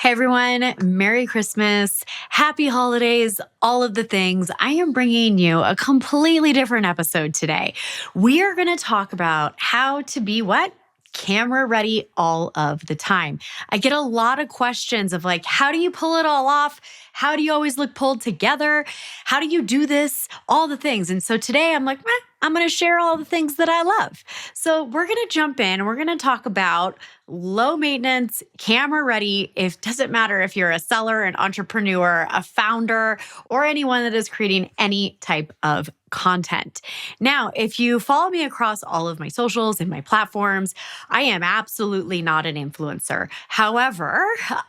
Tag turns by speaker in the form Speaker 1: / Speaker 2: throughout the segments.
Speaker 1: Hey everyone, Merry Christmas, Happy Holidays, all of the things. I am bringing you a completely different episode today. We are going to talk about how to be what? Camera ready all of the time. I get a lot of questions of like, how do you pull it all off? How do you always look pulled together? How do you do this? All the things. And so today I'm like, I'm going to share all the things that I love. So we're going to jump in and we're going to talk about low maintenance, camera ready. It doesn't matter if you're a seller, an entrepreneur, a founder, or anyone that is creating any type of content. Now, if you follow me across all of my socials and my platforms, I am absolutely not an influencer. However,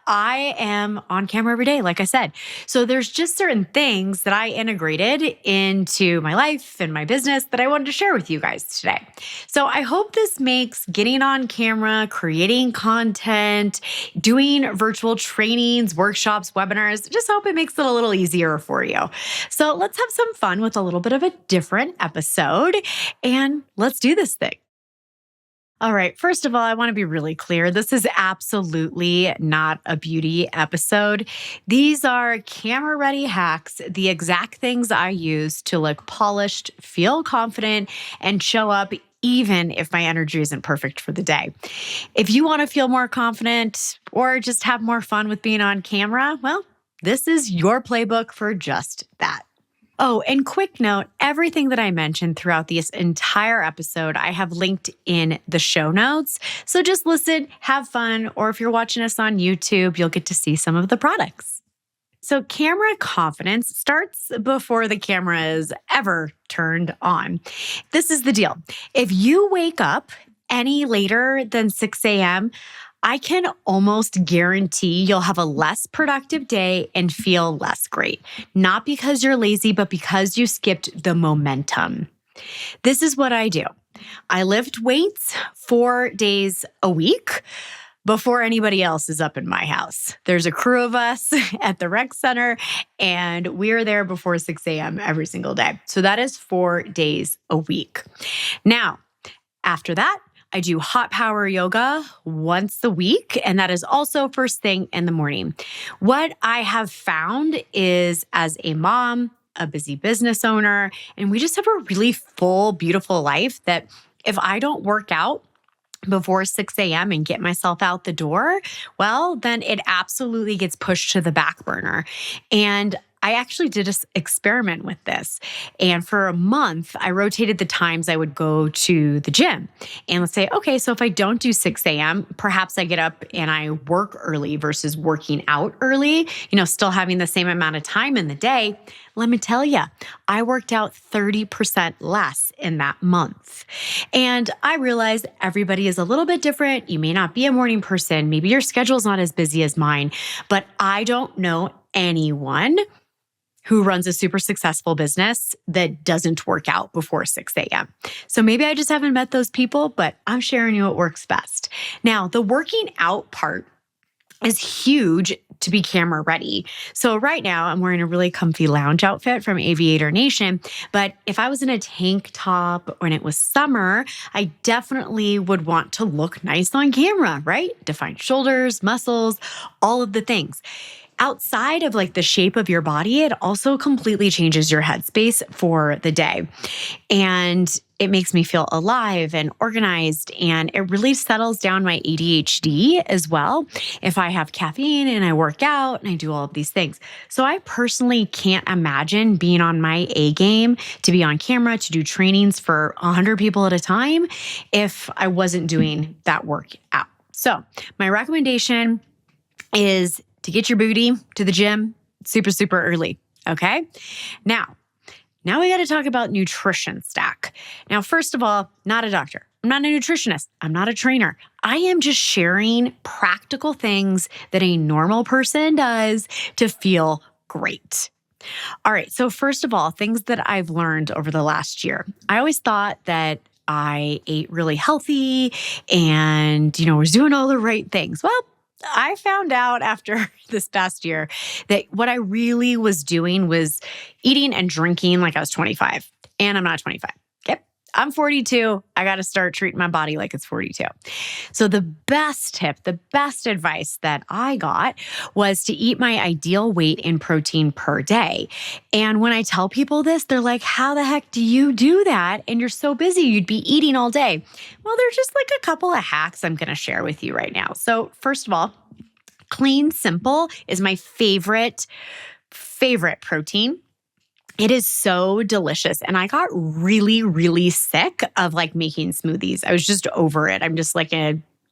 Speaker 1: I am on camera every day, like I said. So there's just certain things that I integrated into my life and my business that I wanted to share with you guys today. So I hope this makes getting on camera, creating content, doing virtual trainings, workshops, webinars, just hope it makes it a little easier for you. So let's have some fun with a little bit of a different episode and let's do this thing. All right. First of all, I want to be really clear. This is absolutely not a beauty episode. These are camera ready hacks, the exact things I use to look polished, feel confident, and show up even if my energy isn't perfect for the day. If you want to feel more confident or just have more fun with being on camera, well, this is your playbook for just that. Oh, and quick note, everything that I mentioned throughout this entire episode, I have linked in the show notes. So just listen, have fun, or if you're watching us on YouTube, you'll get to see some of the products. So camera confidence starts before the camera is ever turned on. This is the deal. If you wake up any later than 6 a.m., I can almost guarantee you'll have a less productive day and feel less great. Not because you're lazy, but because you skipped the momentum. This is what I do. I lift weights 4 days a week before anybody else is up in my house. There's a crew of us at the rec center, and we're there before 6 a.m. every single day. So that is 4 days a week. Now, after that, I do hot power yoga once a week, and that is also first thing in the morning. What I have found is as a mom, a busy business owner, and we just have a really full, beautiful life that if I don't work out before 6 a.m. and get myself out the door, well, then it absolutely gets pushed to the back burner. And I actually did an experiment with this. And for a month, I rotated the times I would go to the gym. And let's say, okay, so if I don't do 6 a.m., perhaps I get up and I work early versus working out early, still having the same amount of time in the day. Let me tell you, I worked out 30% less in that month. And I realized everybody is a little bit different. You may not be a morning person. Maybe your schedule is not as busy as mine, but I don't know anyone who runs a super successful business that doesn't work out before 6 a.m. So maybe I just haven't met those people, but I'm sharing you what works best. Now, the working out part is huge to be camera ready. So right now I'm wearing a really comfy lounge outfit from Aviator Nation, but if I was in a tank top when it was summer, I definitely would want to look nice on camera, right? Defined shoulders, muscles, all of the things. Outside of like the shape of your body, it also completely changes your headspace for the day. And it makes me feel alive and organized, and it really settles down my ADHD as well if I have caffeine and I work out and I do all of these things. So I personally can't imagine being on my A game to be on camera, to do trainings for 100 people at a time if I wasn't doing that workout. So my recommendation is to get your booty to the gym super, super early, okay? Now we got to talk about nutrition stack. Now, first of all, not a doctor. I'm not a nutritionist. I'm not a trainer. I am just sharing practical things that a normal person does to feel great. All right, so first of all, things that I've learned over the last year. I always thought that I ate really healthy and, was doing all the right things. Well, I found out after this past year that what I really was doing was eating and drinking like I was 25, and I'm not 25. Okay. I'm 42. I got to start treating my body like it's 42. So the best tip, the best advice that I got was to eat my ideal weight in protein per day. And when I tell people this, they're like, how the heck do you do that? And you're so busy, you'd be eating all day. Well, there's just like a couple of hacks I'm going to share with you right now. So first of all, clean, simple is my favorite protein. It is so delicious. And I got really, really sick of like making smoothies. I was just over it. I'm just like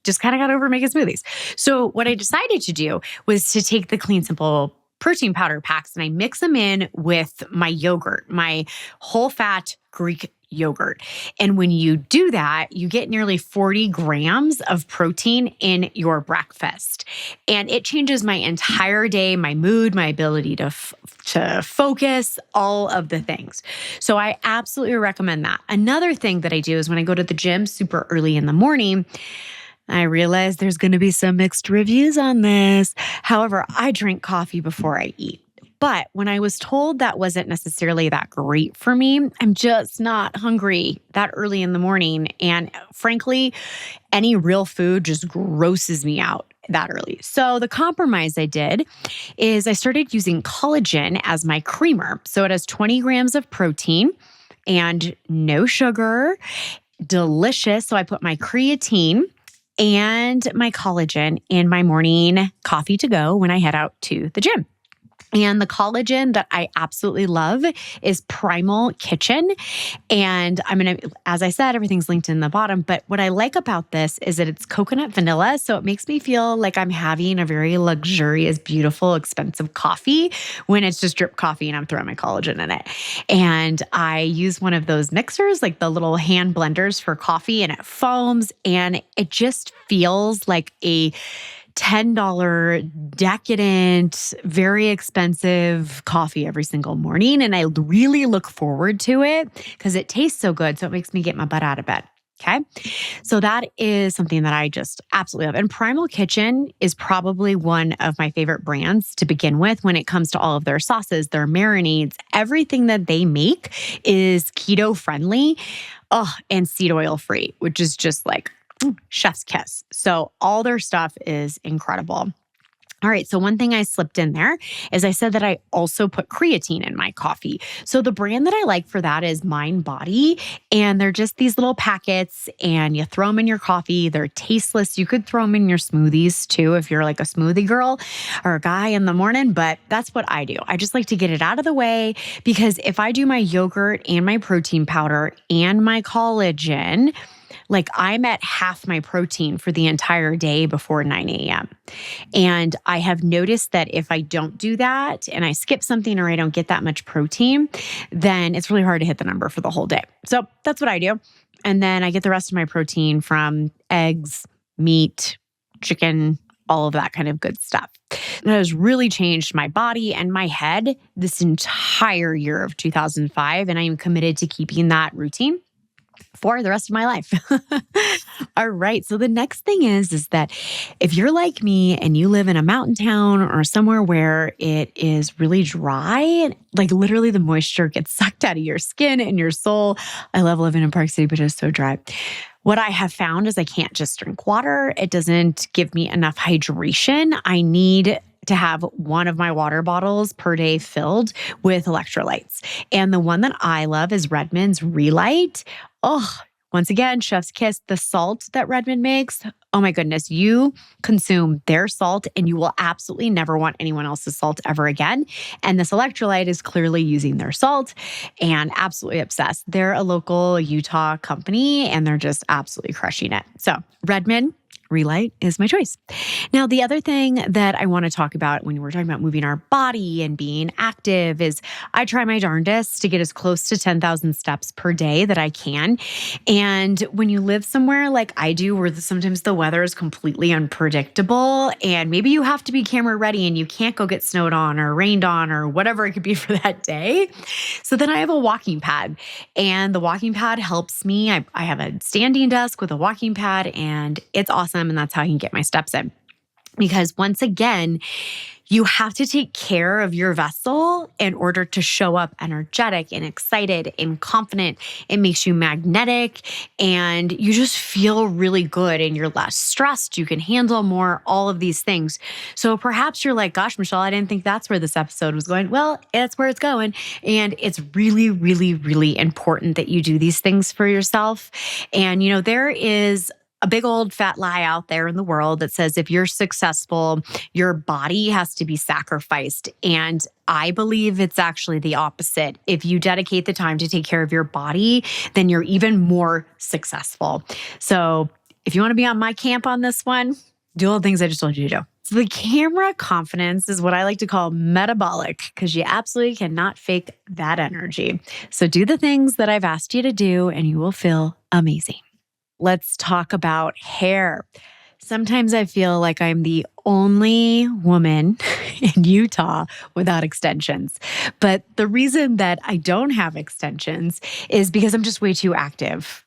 Speaker 1: just kind of got over making smoothies. So what I decided to do was to take the Clean Simple protein powder packs and I mix them in with my yogurt, my whole fat Greek yogurt. And when you do that, you get nearly 40 grams of protein in your breakfast. And it changes my entire day, my mood, my ability to focus, all of the things. So I absolutely recommend that. Another thing that I do is when I go to the gym super early in the morning, I realize there's going to be some mixed reviews on this. However, I drink coffee before I eat. But when I was told that wasn't necessarily that great for me, I'm just not hungry that early in the morning. And frankly, any real food just grosses me out that early. So the compromise I did is I started using collagen as my creamer. So it has 20 grams of protein and no sugar, delicious. So I put my creatine and my collagen in my morning coffee to go when I head out to the gym. And the collagen that I absolutely love is Primal Kitchen. And I'm going to, as I said, everything's linked in the bottom. But what I like about this is that it's coconut vanilla. So it makes me feel like I'm having a very luxurious, beautiful, expensive coffee when it's just drip coffee and I'm throwing my collagen in it. And I use one of those mixers, like the little hand blenders for coffee, and it foams and it just feels like a $10 decadent, very expensive coffee every single morning. And I really look forward to it because it tastes so good. So it makes me get my butt out of bed. Okay. So that is something that I just absolutely love. And Primal Kitchen is probably one of my favorite brands to begin with when it comes to all of their sauces, their marinades, everything that they make is keto friendly. And seed oil free, which is just like chef's kiss. So all their stuff is incredible. All right. So one thing I slipped in there is I said that I also put creatine in my coffee. So the brand that I like for that is Mind Body. And they're just these little packets and you throw them in your coffee. They're tasteless. You could throw them in your smoothies too if you're like a smoothie girl or a guy in the morning. But that's what I do. I just like to get it out of the way because if I do my yogurt and my protein powder and my collagen, like I'm at half my protein for the entire day before 9 a.m. And I have noticed that if I don't do that and I skip something or I don't get that much protein, then it's really hard to hit the number for the whole day. So that's what I do. And then I get the rest of my protein from eggs, meat, chicken, all of that kind of good stuff. And that has really changed my body and my head this entire year of 2005. And I am committed to keeping that routine for the rest of my life. All right. So the next thing is that if you're like me and you live in a mountain town or somewhere where it is really dry, like literally the moisture gets sucked out of your skin and your soul. I love living in Park City, but it's so dry. What I have found is I can't just drink water. It doesn't give me enough hydration. I need to have one of my water bottles per day filled with electrolytes. And the one that I love is Redmond's Relight. Once again, chef's kiss, the salt that Redmond makes. Oh my goodness, you consume their salt and you will absolutely never want anyone else's salt ever again. And this electrolyte is clearly using their salt and absolutely obsessed. They're a local Utah company and they're just absolutely crushing it. So Redmond Relight is my choice. Now, the other thing that I want to talk about when we're talking about moving our body and being active is I try my darndest to get as close to 10,000 steps per day that I can. And when you live somewhere like I do, where sometimes the weather is completely unpredictable and maybe you have to be camera ready and you can't go get snowed on or rained on or whatever it could be for that day. So then I have a walking pad and the walking pad helps me. I have a standing desk with a walking pad and it's awesome. And that's how I can get my steps in. Because once again, you have to take care of your vessel in order to show up energetic and excited and confident. It makes you magnetic and you just feel really good and you're less stressed. You can handle more, all of these things. So perhaps you're like, gosh, Michelle, I didn't think that's where this episode was going. Well, that's where it's going. And it's really, really, really important that you do these things for yourself. And, there is a big old fat lie out there in the world that says if you're successful, your body has to be sacrificed. And I believe it's actually the opposite. If you dedicate the time to take care of your body, then you're even more successful. So if you want to be on my camp on this one, do all the things I just told you to do. So the camera confidence is what I like to call metabolic because you absolutely cannot fake that energy. So do the things that I've asked you to do and you will feel amazing. Let's talk about hair. Sometimes I feel like I'm the only woman in Utah without extensions. But the reason that I don't have extensions is because I'm just way too active.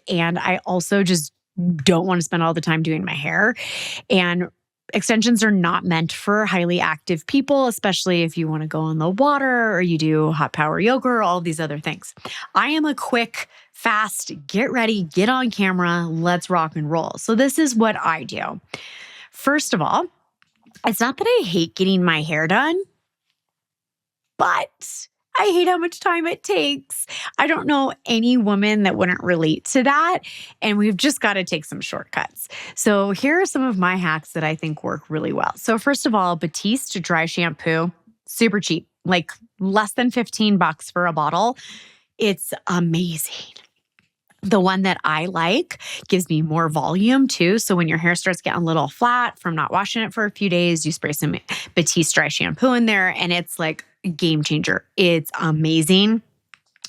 Speaker 1: And I also just don't want to spend all the time doing my hair. And extensions are not meant for highly active people, especially if you want to go on the water or you do hot power yoga or all these other things. I am a quick, fast, get ready, get on camera, let's rock and roll. So this is what I do. First of all, it's not that I hate getting my hair done, but I hate how much time it takes. I don't know any woman that wouldn't relate to that. And we've just got to take some shortcuts. So here are some of my hacks that I think work really well. So first of all, Batiste dry shampoo, super cheap, like less than $15 for a bottle. It's amazing. The one that I like gives me more volume too. So when your hair starts getting a little flat from not washing it for a few days, you spray some Batiste dry shampoo in there and it's like a game changer. It's amazing.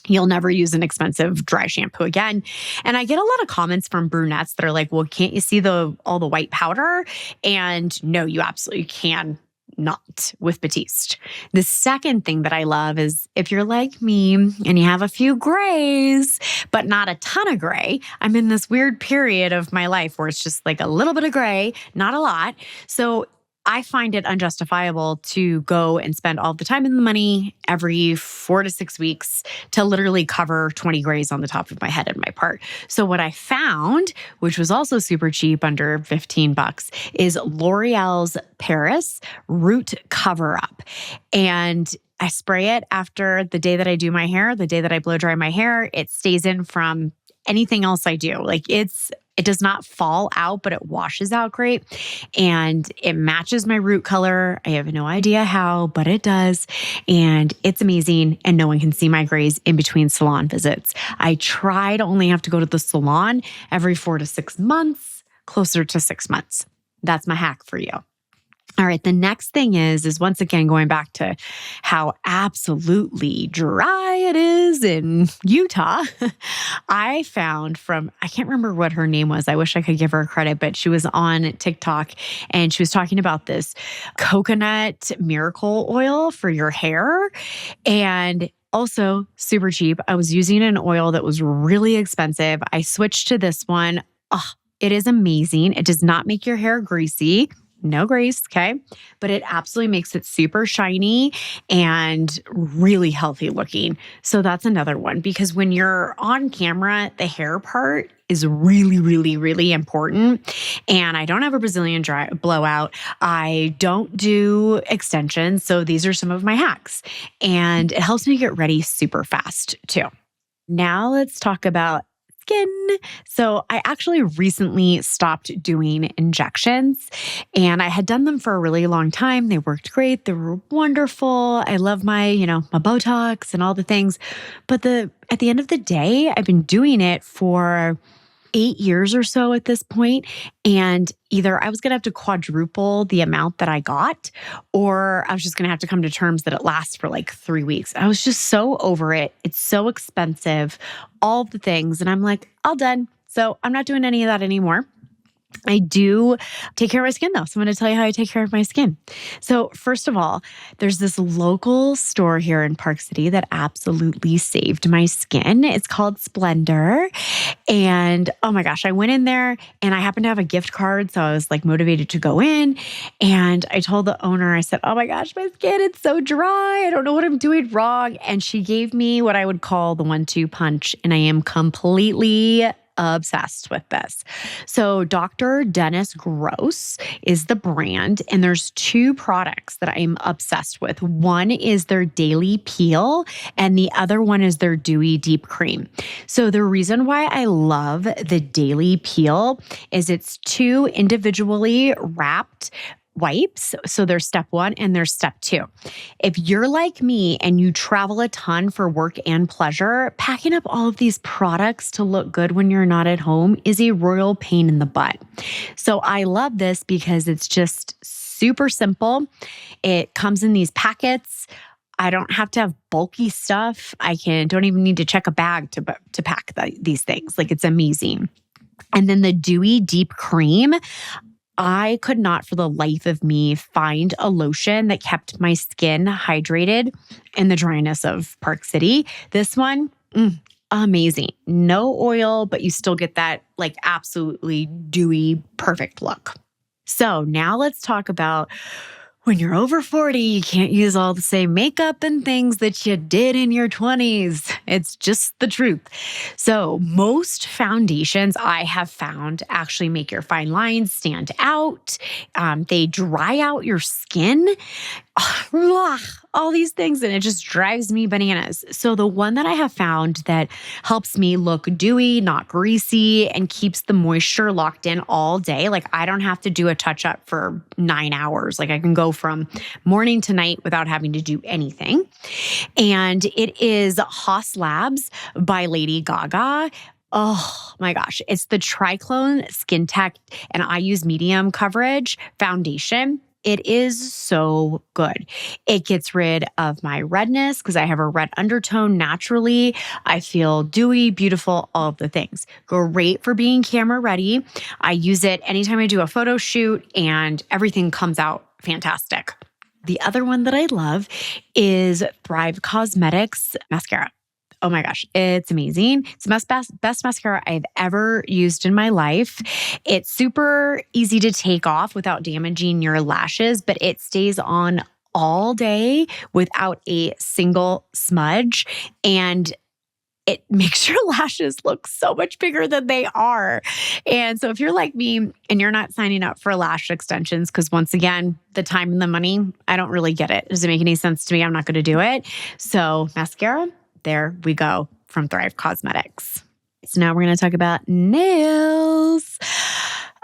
Speaker 1: You'll never use an expensive dry shampoo again. And I get a lot of comments from brunettes that are like, well, can't you see all the white powder? And no, you absolutely can not with Batiste. The second thing that I love is if you're like me and you have a few grays, but not a ton of gray. I'm in this weird period of my life where it's just like a little bit of gray, not a lot. So I find it unjustifiable to go and spend all the time and the money every 4 to 6 weeks to literally cover 20 grays on the top of my head and my part. So what I found, which was also super cheap, under $15, is L'Oreal's Paris Root Cover Up. And I spray it after the day that I do my hair, the day that I blow dry my hair. It stays in from anything else I do. Like it does not fall out, but it washes out great. And it matches my root color. I have no idea how, but it does. And it's amazing. And no one can see my grays in between salon visits. I try to only have to go to the salon every 4 to 6 months, closer to 6 months. That's my hack for you. All right, the next thing is once again going back to how absolutely dry it is in Utah. I found I can't remember what her name was. I wish I could give her credit, but she was on TikTok and she was talking about this coconut miracle oil for your hair. And also super cheap. I was using an oil that was really expensive. I switched to this one. Oh, it is amazing. It does not make your hair greasy. No grease, okay? But it absolutely makes it super shiny and really healthy looking. So that's another one because when you're on camera, the hair part is really, really, really important. And I don't have a Brazilian blowout. I don't do extensions. So these are some of my hacks. And it helps me get ready super fast too. Now let's talk about skin. So I actually recently stopped doing injections and I had done them for a really long time. They worked great. They were wonderful. I love my Botox and all the things. But at the end of the day, I've been doing it for 8 years or so at this point. And either I was going to have to quadruple the amount that I got, or I was just going to have to come to terms that it lasts for like 3 weeks. I was just so over it. It's so expensive, all the things. And I'm like, all done. So I'm not doing any of that anymore. I do take care of my skin though. So I'm going to tell you how I take care of my skin. So first of all, there's this local store here in Park City that absolutely saved my skin. It's called Splendor. And oh my gosh, I went in there and I happened to have a gift card. So I was like motivated to go in. And I told the owner, I said, oh my gosh, my skin, it's so dry. I don't know what I'm doing wrong. And she gave me what I would call the 1-2 punch. And I am completely obsessed with this. So Dr. Dennis Gross is the brand, and there's 2 products that I'm obsessed with. One is their Daily Peel, and the other one is their Dewy Deep Cream. So the reason why I love the Daily Peel is it's 2 individually wrapped wipes. So there's step 1 and there's step 2. If you're like me and you travel a ton for work and pleasure, packing up all of these products to look good when you're not at home is a royal pain in the butt. So I love this because it's just super simple. It comes in these packets. I don't have to have bulky stuff. Don't even need to check a bag to pack these things. Like, it's amazing. And then the Dewy Deep Cream, I could not for the life of me find a lotion that kept my skin hydrated in the dryness of Park City. This one, amazing. No oil, but you still get that like absolutely dewy, perfect look. So now let's talk about when you're over 40, you can't use all the same makeup and things that you did in your 20s. It's just the truth. So most foundations I have found actually make your fine lines stand out. They dry out your skin. All these things, and it just drives me bananas. So the one that I have found that helps me look dewy, not greasy, and keeps the moisture locked in all day. Like, I don't have to do a touch up for 9 hours. Like, I can go from morning to night without having to do anything. And it is Haas Labs by Lady Gaga. Oh my gosh. It's the Triclone Skin Tech, and I use medium coverage foundation. It is so good. It gets rid of my redness because I have a red undertone naturally. I feel dewy, beautiful, all of the things. Great for being camera ready. I use it anytime I do a photo shoot and everything comes out fantastic. The other one that I love is Thrive Cosmetics mascara. Oh my gosh, it's amazing. It's the best mascara I've ever used in my life. It's super easy to take off without damaging your lashes, but it stays on all day without a single smudge. And it makes your lashes look so much bigger than they are. And so if you're like me and you're not signing up for lash extensions, because once again, the time and the money, I don't really get it. Does it make any sense to me? I'm not going to do it. So mascara, there we go, from Thrive Cosmetics. So now we're going to talk about nails.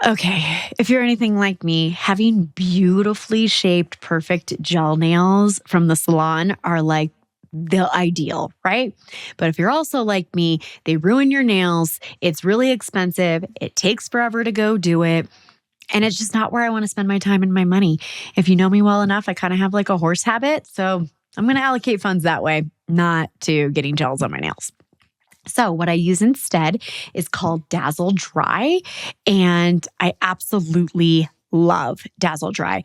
Speaker 1: Okay, if you're anything like me, having beautifully shaped, perfect gel nails from the salon are like the ideal, right? But if you're also like me, they ruin your nails. It's really expensive. It takes forever to go do it. And it's just not where I want to spend my time and my money. If you know me well enough, I kind of have like a horse habit. So I'm going to allocate funds that way, not to getting gels on my nails. So what I use instead is called Dazzle Dry. And I absolutely love Dazzle Dry.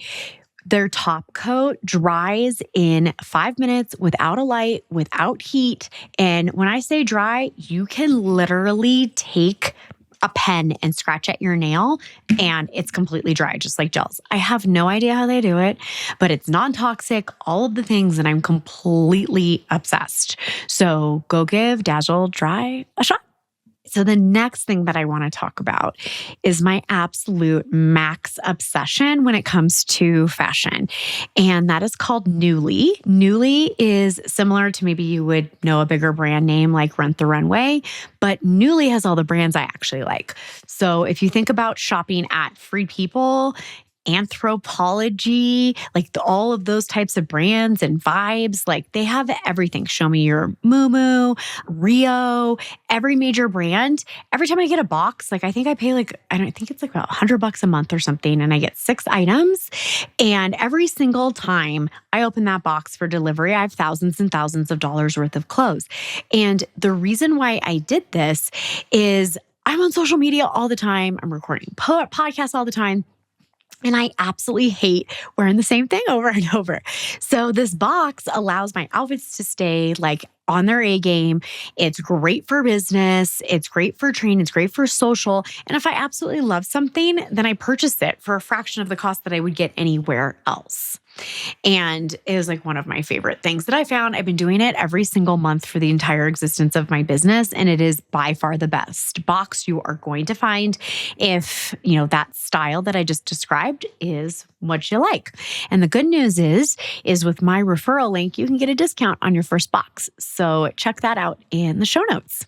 Speaker 1: Their top coat dries in 5 minutes without a light, without heat. And when I say dry, you can literally take a pen and scratch at your nail and it's completely dry, just like gels. I have no idea how they do it, but it's non-toxic, all of the things, and I'm completely obsessed. So go give Dazzle Dry a shot. So the next thing that I want to talk about is my absolute max obsession when it comes to fashion. And that is called Nuuly. Nuuly is similar to, maybe you would know a bigger brand name like Rent the Runway, but Nuuly has all the brands I actually like. So if you think about shopping at Free People, Anthropology, like all of those types of brands and vibes, like they have everything. Show me your Mumu, Rio, every major brand. Every time I get a box, like I think I pay like, I don't think it's like about $100 a month or something. And I get 6 items. And every single time I open that box for delivery, I have thousands and thousands of dollars worth of clothes. And the reason why I did this is I'm on social media all the time. I'm recording podcasts all the time. And I absolutely hate wearing the same thing over and over. So this box allows my outfits to stay like on their A game. It's great for business. It's great for training. It's great for social. And if I absolutely love something, then I purchase it for a fraction of the cost that I would get anywhere else. And it was like one of my favorite things that I found. I've been doing it every single month for the entire existence of my business. And it is by far the best box you are going to find if, that style that I just described is what you like. And the good news is with my referral link, you can get a discount on your first box. So check that out in the show notes.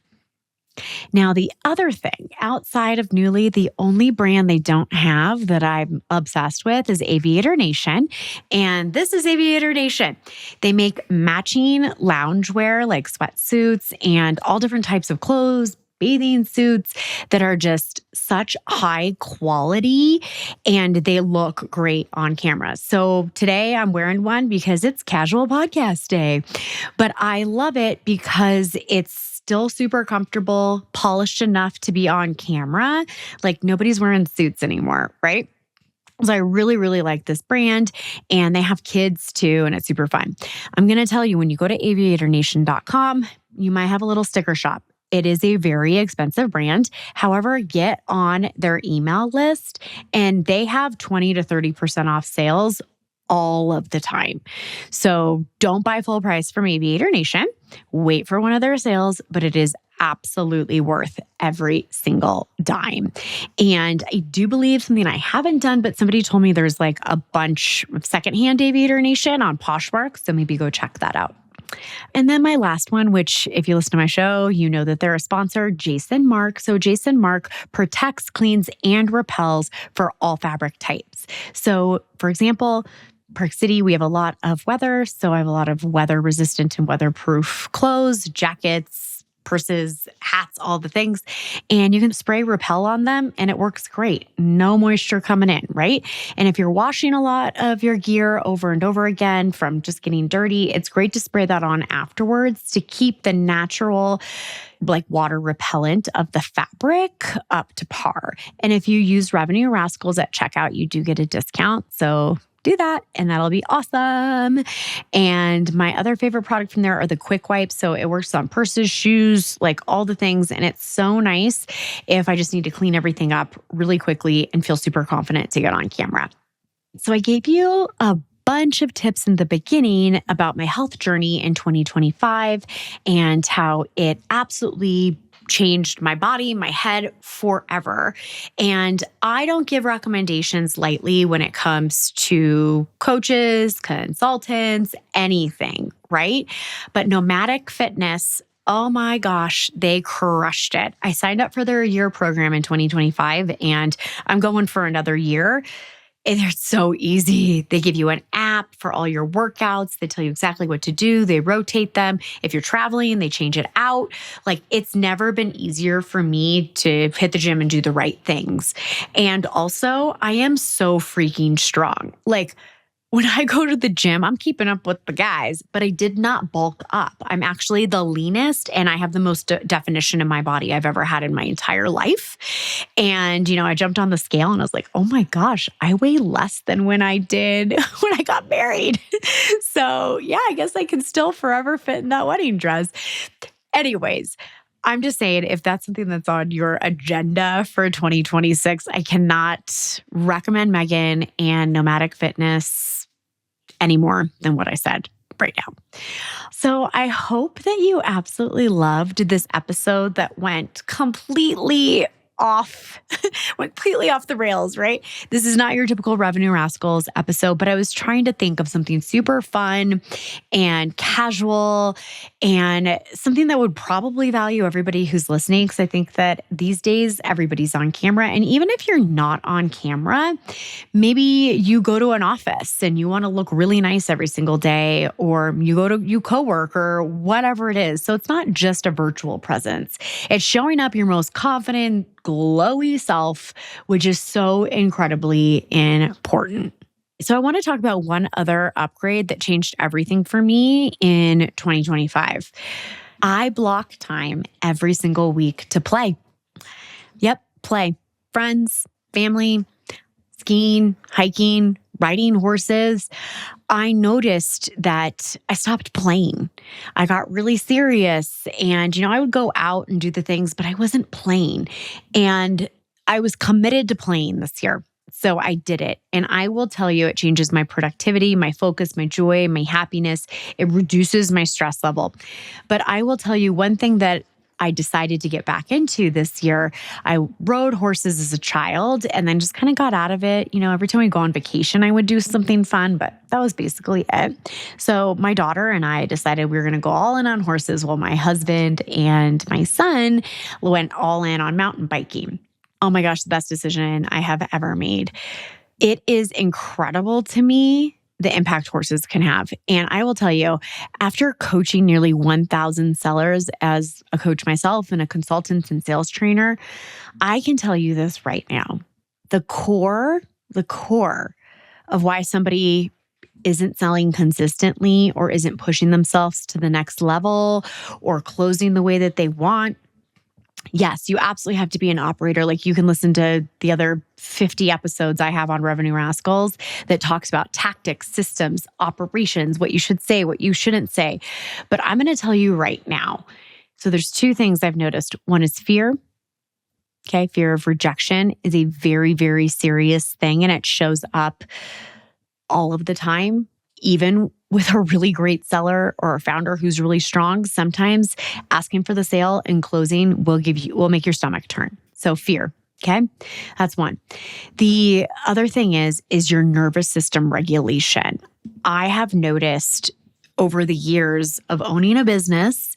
Speaker 1: Now, the other thing outside of Nuuly, the only brand they don't have that I'm obsessed with is Aviator Nation. And this is Aviator Nation. They make matching loungewear like sweatsuits and all different types of clothes, bathing suits that are just such high quality and they look great on camera. So today I'm wearing one because it's casual podcast day, but I love it because it's still super comfortable, polished enough to be on camera. Like nobody's wearing suits anymore, right? So I really, really like this brand and they have kids too and it's super fun. I'm going to tell you, when you go to aviatornation.com, you might have a little sticker shop. It is a very expensive brand. However, get on their email list and they have 20 to 30% off sales all of the time. So don't buy full price from Aviator Nation. Wait for one of their sales, but it is absolutely worth every single dime. And I do believe something I haven't done, but somebody told me there's like a bunch of secondhand Aviator Nation on Poshmark. So maybe go check that out. And then my last one, which if you listen to my show, you know that they're a sponsor, Jason Mark. So Jason Mark protects, cleans, and repels for all fabric types. So for example, Park City, we have a lot of weather. So I have a lot of weather resistant and weatherproof clothes, jackets, purses, hats, all the things. And you can spray repel on them and it works great. No moisture coming in, right? And if you're washing a lot of your gear over and over again from just getting dirty, it's great to spray that on afterwards to keep the natural like water repellent of the fabric up to par. And if you use Revenue Rascals at checkout, you do get a discount. So do that and that'll be awesome. And my other favorite product from there are the quick wipes. So it works on purses, shoes, like all the things. And it's so nice if I just need to clean everything up really quickly and feel super confident to get on camera. So I gave you a bunch of tips in the beginning about my health journey in 2025 and how it absolutely changed my body, my head forever. And I don't give recommendations lightly when it comes to coaches, consultants, anything, right? But Nomadic Fitness, oh my gosh, they crushed it. I signed up for their year program in 2025 and I'm going for another year. And they're so easy. They give you an app for all your workouts. They tell you exactly what to do. They rotate them. If you're traveling, they change it out. Like it's never been easier for me to hit the gym and do the right things. And also, I am so freaking strong. Like when I go to the gym, I'm keeping up with the guys, but I did not bulk up. I'm actually the leanest and I have the most definition in my body I've ever had in my entire life. And, I jumped on the scale and I was like, oh my gosh, I weigh less than when I did when I got married. So yeah, I guess I can still forever fit in that wedding dress. Anyways, I'm just saying, if that's something that's on your agenda for 2026, I cannot recommend Megan and Nomadic Fitness any more than what I said right now. So I hope that you absolutely loved this episode that went completely off the rails, right? This is not your typical Revenue Rascals episode, but I was trying to think of something super fun and casual and something that would probably value everybody who's listening. Because I think that these days everybody's on camera. And even if you're not on camera, maybe you go to an office and you want to look really nice every single day, or you co-work or whatever it is. So it's not just a virtual presence. It's showing up your most confident, glowy self, which is so incredibly important. So I want to talk about one other upgrade that changed everything for me in 2025. I block time every single week to play. Yep, play. Friends, family, skiing, hiking, riding horses, I noticed that I stopped playing. I got really serious and, I would go out and do the things, but I wasn't playing. And I was committed to playing this year. So I did it. And I will tell you, it changes my productivity, my focus, my joy, my happiness. It reduces my stress level. But I will tell you one thing that I decided to get back into this year. I rode horses as a child and then just kind of got out of it. Every time we go on vacation, I would do something fun, but that was basically it. So my daughter and I decided we were going to go all in on horses while my husband and my son went all in on mountain biking. Oh my gosh, the best decision I have ever made. It is incredible to me the impact horses can have. And I will tell you, after coaching nearly 1,000 sellers as a coach myself and a consultant and sales trainer, I can tell you this right now. The core of why somebody isn't selling consistently or isn't pushing themselves to the next level or closing the way that they want. Yes, you absolutely have to be an operator. Like you can listen to the other 50 episodes I have on Revenue Rascals that talks about tactics, systems, operations, what you should say, what you shouldn't say. But I'm going to tell you right now. So there's two things I've noticed. One is fear. Okay, fear of rejection is a very, very serious thing and it shows up all of the time. Even with a really great seller or a founder who's really strong, sometimes asking for the sale and closing will make your stomach turn. So fear, okay? That's one. The other thing is your nervous system regulation. I have noticed over the years of owning a business,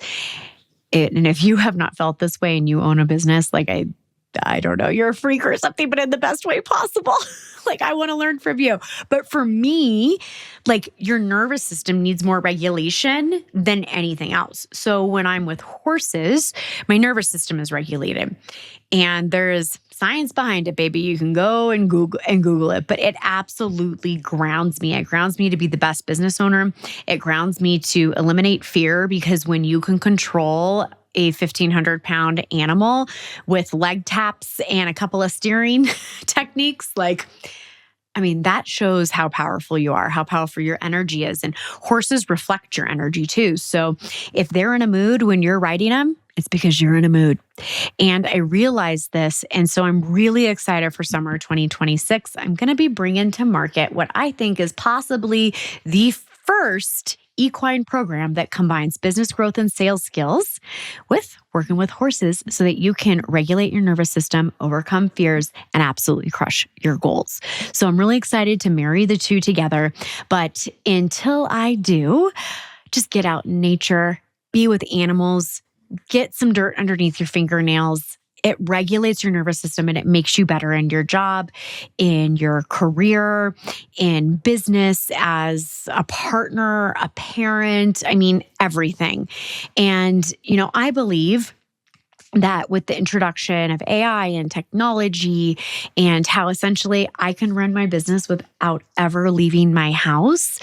Speaker 1: and if you have not felt this way and you own a business, like I don't know, you're a freak or something, but in the best way possible. Like I want to learn from you. But for me, like your nervous system needs more regulation than anything else. So when I'm with horses, my nervous system is regulated. And there is science behind it, baby. You can go and Google it, but it absolutely grounds me. It grounds me to be the best business owner. It grounds me to eliminate fear because when you can control a 1,500-pound animal with leg taps and a couple of steering techniques, that shows how powerful you are, how powerful your energy is. And horses reflect your energy too. So if they're in a mood when you're riding them, it's because you're in a mood. And I realized this. And so I'm really excited for summer 2026. I'm going to be bringing to market what I think is possibly the first equine program that combines business growth and sales skills with working with horses so that you can regulate your nervous system, overcome fears, and absolutely crush your goals. So I'm really excited to marry the two together. But until I do, just get out in nature, be with animals, get some dirt underneath your fingernails. It regulates your nervous system and it makes you better in your job, in your career, in business, as a partner, a parent, everything. And, I believe that with the introduction of AI and technology and how essentially I can run my business without ever leaving my house,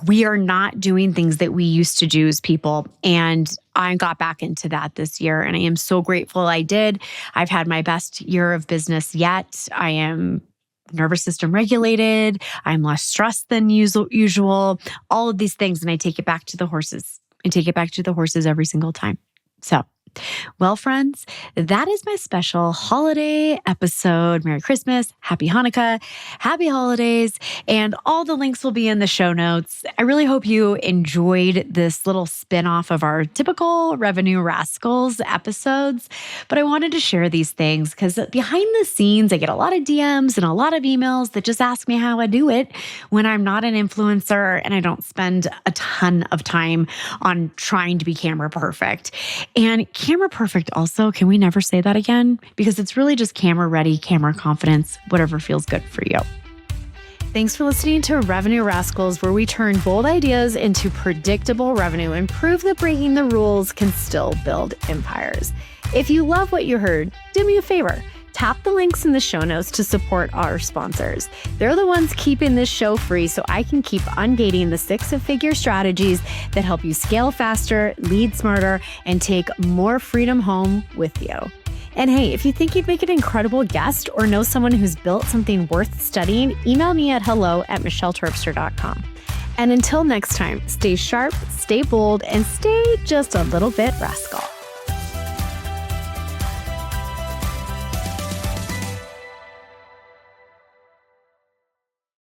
Speaker 1: we are not doing things that we used to do as people. And I got back into that this year and I am so grateful I did. I've had my best year of business yet. I am nervous system regulated. I'm less stressed than usual, all of these things. And I take it back to the horses. I take it back to the horses every single time. So, well, friends, that is my special holiday episode. Merry Christmas, Happy Hanukkah, Happy Holidays, and all the links will be in the show notes. I really hope you enjoyed this little spin-off of our typical Revenue Rascals episodes, but I wanted to share these things because behind the scenes, I get a lot of DMs and a lot of emails that just ask me how I do it when I'm not an influencer and I don't spend a ton of time on trying to be camera perfect. And camera perfect also, can we never say that again? Because it's really just camera ready, camera confidence, whatever feels good for you. Thanks for listening to Revenue Rascals, where we turn bold ideas into predictable revenue and prove that breaking the rules can still build empires. If you love what you heard, do me a favor. Tap the links in the show notes to support our sponsors. They're the ones keeping this show free so I can keep ungating the six-figure strategies that help you scale faster, lead smarter, and take more freedom home with you. And hey, if you think you'd make an incredible guest or know someone who's built something worth studying, email me at hello@michelleterpster.com. And until next time, stay sharp, stay bold, and stay just a little bit rascal.